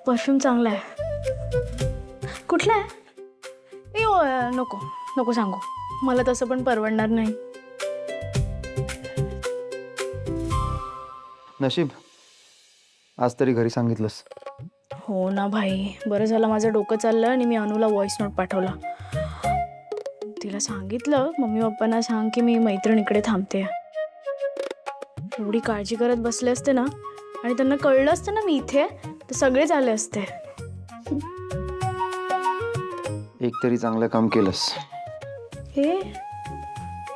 Perfume चांगला आहे. कुठला आहे? नको नको सांगू, मला तसं पण परवडणार नाही. नशीब आज तरी घरी सांगितलंस. हो ना भाई, बरं झालं माझं डोकं चाललं आणि मी अनुला व्हॉइस नोट पाठवला. तिला सांगितलं मम्मी पप्पांना सांग की मी मैत्रिणीकडे थांबते. एवढी काळजी करत बसले असते ना, आणि त्यांना कळलं असतं ना मी इथे, तर सगळेच आले असते. एक तरी चांगलं काम केलंस. हे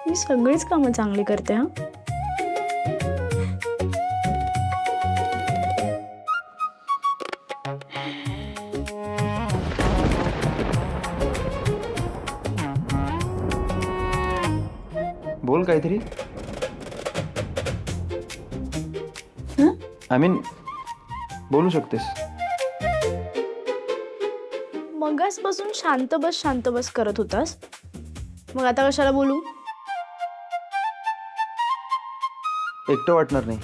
मी सगळीच कामं चांगली करते. हा बोल काहीतरी. आय मीन बोलू शकतेस. मगासपासून शांत बस करत होतास, मग आता कशाला बोलू? एकटं वाटणार नाही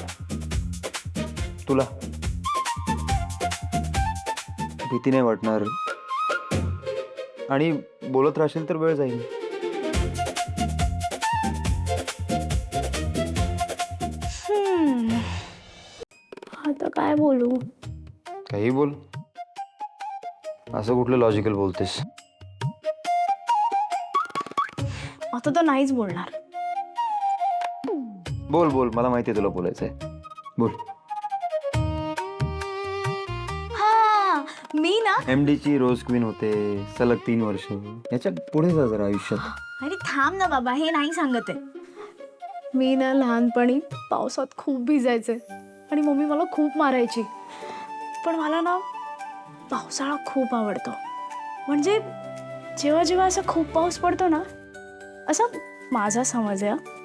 तुला? भीती नाही वाटणार आणि बोलत राहशील तर वेळ जाईल. आता काय बोलू? काही बोल. असं कुठलं लॉजिकल बोलतेस? आता तर नाहीच बोलणार. बोल बोल, मला माहिती आहे तुला बोलायचंय. बोल. हा मी ना, MD ची रोज क्वीन होते सलग 3 वर्ष. याच्या पुढे जा जरा आयुष्यात. अरे थांब ना बाबा, हे नाही सांगत आहे. मी ना लहानपणी पावसात खूप भिजायचे आणि मम्मी मला खूप मारायची. पण मला ना पावसाळा खूप आवडतो. म्हणजे जेव्हा जेव्हा असा खूप पाऊस पडतो ना, असा माझा समज आहे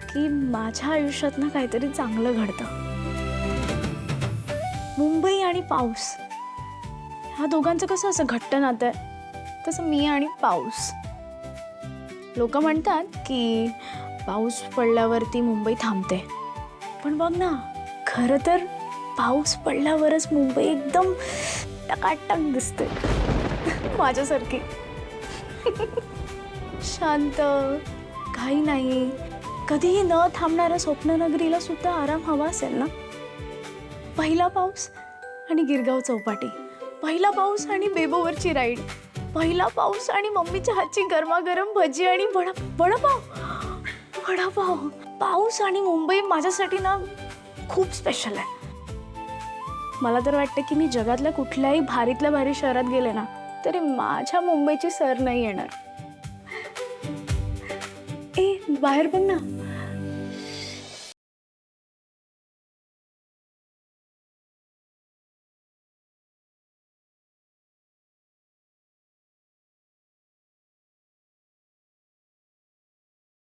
की माझ्या आयुष्यात ना काहीतरी चांगलं घडतं. मुंबई आणि पाऊस ह्या दोघांचं कसं असं घट्ट नातं आहे, तसं मी आणि पाऊस. लोक म्हणतात की पाऊस पडल्यावरती मुंबई थांबते, पण बघ ना, खरं तर पाऊस पडल्यावरच मुंबई एकदम टकाटक दिसते. माझ्यासारखी शांत, काही नाही, कधीही न थांबणाऱ्या स्वप्ननगरीला सुद्धा आराम हवा असेल ना. पहिला पाऊस आणि गिरगाव चौपाटी, पहिला पाऊस आणि बेबोवरची राईड, पहिला पाऊस आणि मम्मीच्या हातची गरमागरम भजी आणि वडापाव. पाऊस आणि मुंबई माझ्यासाठी ना खूप स्पेशल आहे. मला तर वाटतं की मी जगातल्या कुठल्याही भारीतल्या भारी शहरात गेले ना, तरी माझ्या मुंबईची सर नाही येणार. बाहेर बघ ना,